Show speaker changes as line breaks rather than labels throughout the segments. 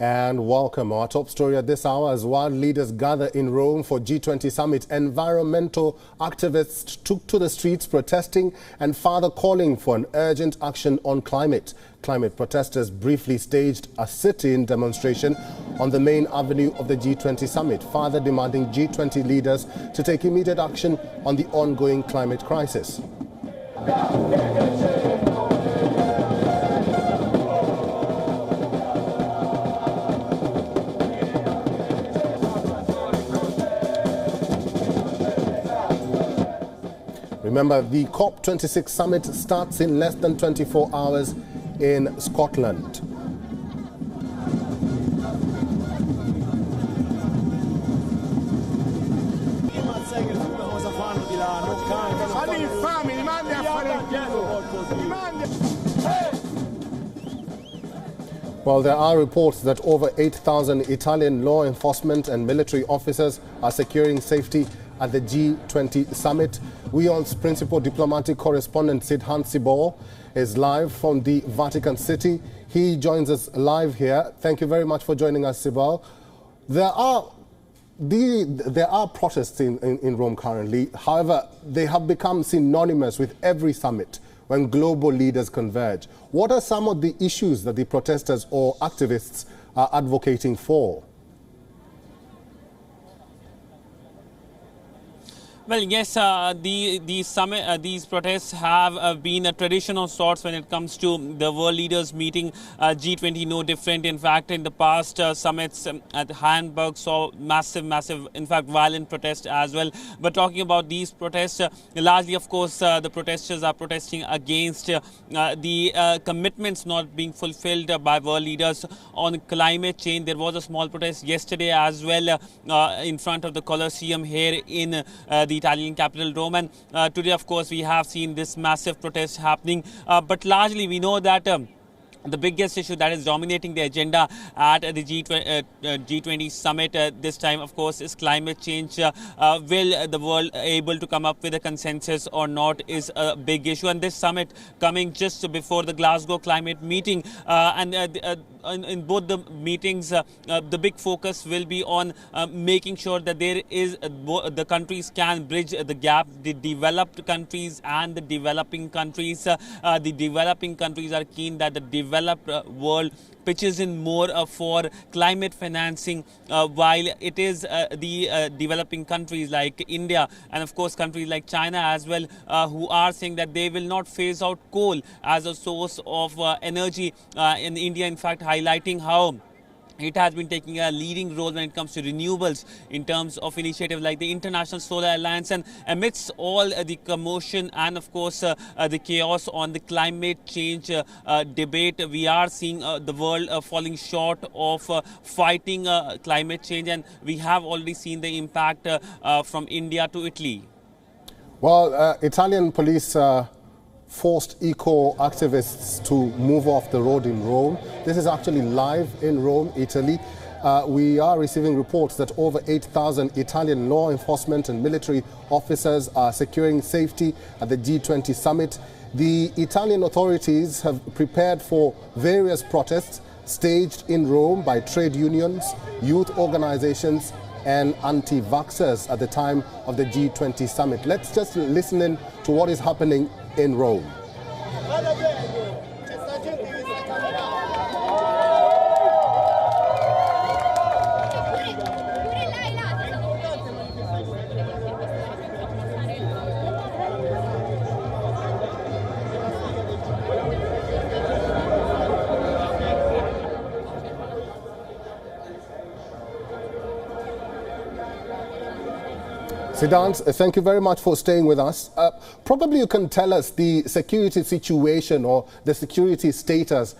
And welcome. Our top story at this hour as world leaders gather in Rome for G20 summit. Environmental activists took to the streets protesting and further calling for an urgent action on climate. Climate protesters briefly staged a sit-in demonstration on the main avenue of the G20 summit, further demanding G20 leaders to take immediate action on the ongoing climate crisis. Remember, the COP26 summit starts in less than 24 hours in Scotland. Well, there are reports that over 8,000 Italian law enforcement and military officers are securing safety at the G20 summit. WION's principal diplomatic correspondent Sidhant Sibal is live from the Vatican City. He joins us live here. Thank you very much for joining us, Sibal. There are protests in Rome currently. However, they have become synonymous with every summit when global leaders converge. What are some of the issues that the protesters or activists are advocating for?
Well, yes, these protests have been a tradition of sorts when it comes to the world leaders meeting. G20 no different. In fact, in the past summits at Hamburg saw massive, in fact, violent protests as well. But talking about these protests, largely, of course, the protesters are protesting against the commitments not being fulfilled by world leaders on climate change. There was a small protest yesterday as well in front of the Colosseum here in the Italian capital Rome, and today of course we have seen this massive protest happening, but largely we know that the biggest issue that is dominating the agenda at the G20 summit this time, of course, is climate change. Will the world able to come up with a consensus or not is a big issue. And this summit coming just before the Glasgow climate meeting. In both the meetings, the big focus will be on making sure that there is the countries can bridge the gap, the developed countries and the developing countries. The developing countries are keen that the developed world pitches in more for climate financing, while it is the developing countries like India and of course countries like China as well, who are saying that they will not phase out coal as a source of energy. In India, in fact, highlighting how it has been taking a leading role when it comes to renewables in terms of initiatives like the International Solar Alliance. And amidst all the commotion and of course the chaos on the climate change debate, we are seeing the world falling short of fighting climate change, and we have already seen the impact from India to Italy.
Well, Italian police forced eco-activists to move off the road in Rome. This is actually live in Rome, Italy. We are receiving reports that over 8,000 Italian law enforcement and military officers are securing safety at the G20 summit. The Italian authorities have prepared for various protests staged in Rome by trade unions, youth organizations and anti-vaxxers at the time of the G20 summit. Let's just listen in to what is happening in Rome. Sidhant, thank you very much for staying with us. Probably you can tell us the security situation or the security status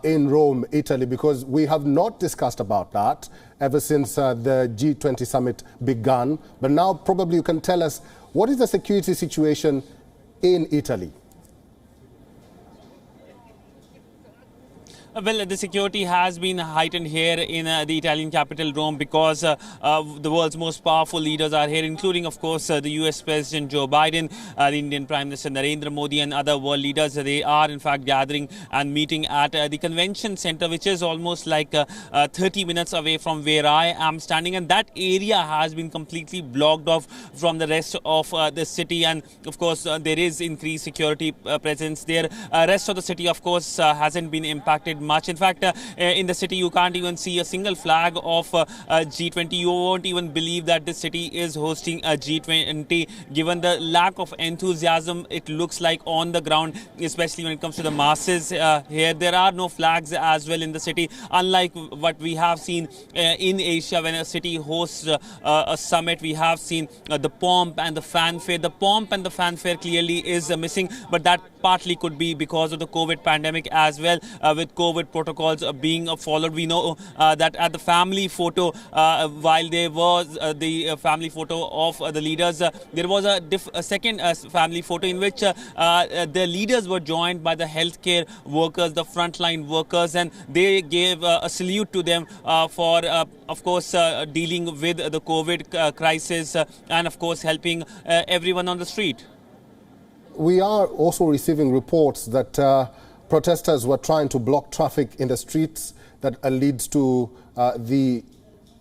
in Rome, Italy, because we have not discussed about that ever since the G20 summit began. But now probably you can tell us what is the security situation in Italy?
Well, the security has been heightened here in the Italian capital, Rome, because the world's most powerful leaders are here, including, of course, the US President Joe Biden, the Indian Prime Minister Narendra Modi, and other world leaders. They are, in fact, gathering and meeting at the convention center, which is almost like 30 minutes away from where I am standing. And that area has been completely blocked off from the rest of the city. And, of course, there is increased security presence there. Rest of the city, of course, hasn't been impacted much. In fact, in the city, you can't even see a single flag of G20. You won't even believe that this city is hosting a G20, given the lack of enthusiasm it looks like on the ground, especially when it comes to the masses here. There are no flags as well in the city, unlike what we have seen in Asia when a city hosts a summit. We have seen the pomp and the fanfare. The pomp and the fanfare clearly is missing, but that partly could be because of the COVID pandemic as well, with COVID protocols being followed. We know that at the family photo, while there was the family photo of the leaders, there was a second family photo in which the leaders were joined by the healthcare workers, the frontline workers, and they gave a salute to them for, of course, dealing with the COVID crisis and, of course, helping everyone on the street.
We are also receiving reports that protesters were trying to block traffic in the streets that leads to the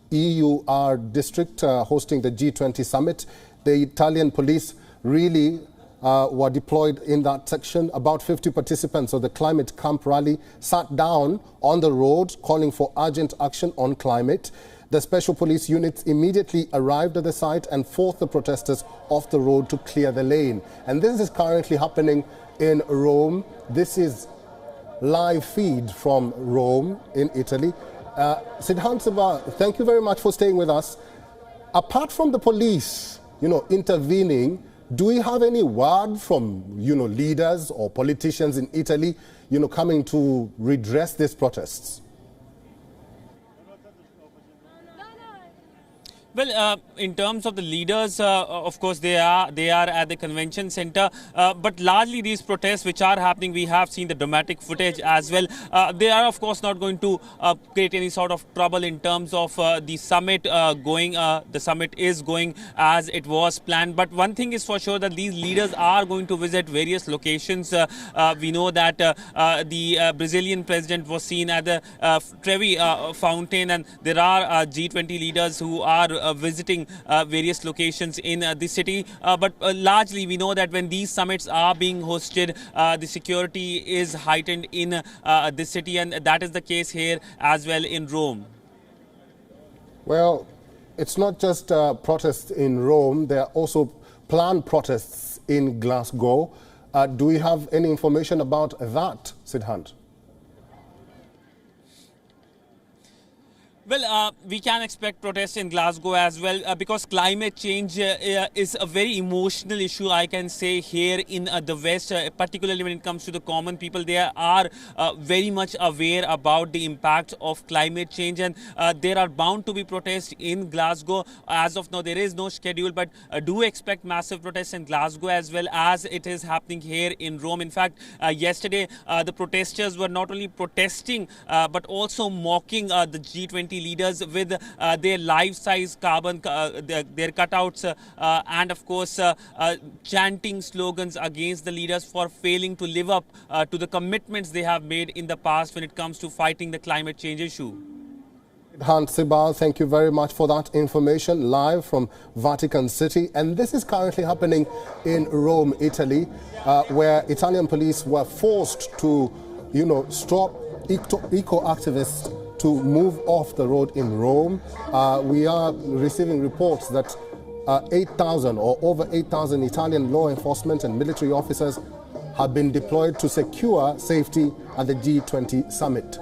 EUR district hosting the G20 summit. The Italian police really were deployed in that section. About 50 participants of the Climate Camp rally sat down on the road calling for urgent action on climate. The special police units immediately arrived at the site and forced the protesters off the road to clear the lane. And this is currently happening in Rome. This is live feed from Rome in Italy. Sidhant Sibal, thank you very much for staying with us. Apart from the police, intervening, do we have any word from, leaders or politicians in Italy, coming to redress these protests?
Well, in terms of the leaders, of course, they are at the convention center. But largely these protests which are happening, we have seen the dramatic footage as well. They are, of course, not going to create any sort of trouble in terms of the summit going. The summit is going as it was planned. But one thing is for sure that these leaders are going to visit various locations. We know that the Brazilian president was seen at the Trevi fountain, and there are G20 leaders who are visiting various locations in the city. But largely we know that when these summits are being hosted, the security is heightened in the city, and that is the case here as well in Rome.
Well, it's not just protests in Rome. There are also planned protests in Glasgow. Do we have any information about that, Sidhant?
Well, we can expect protests in Glasgow as well because climate change is a very emotional issue, I can say, here in the West, particularly when it comes to the common people. They are very much aware about the impact of climate change, and there are bound to be protests in Glasgow. As of now, there is no schedule, but do expect massive protests in Glasgow as well as it is happening here in Rome. In fact, yesterday, the protesters were not only protesting, but also mocking the G20 leaders with their life-size carbon, their cutouts, and of course chanting slogans against the leaders for failing to live up to the commitments they have made in the past when it comes to fighting the climate change issue.
Sidhant Sibal, thank you very much for that information live from Vatican City. And this is currently happening in Rome, Italy, where Italian police were forced to, stop eco-activists to move off the road in Rome. We are receiving reports that 8,000 or over 8,000 Italian law enforcement and military officers have been deployed to secure safety at the G20 summit.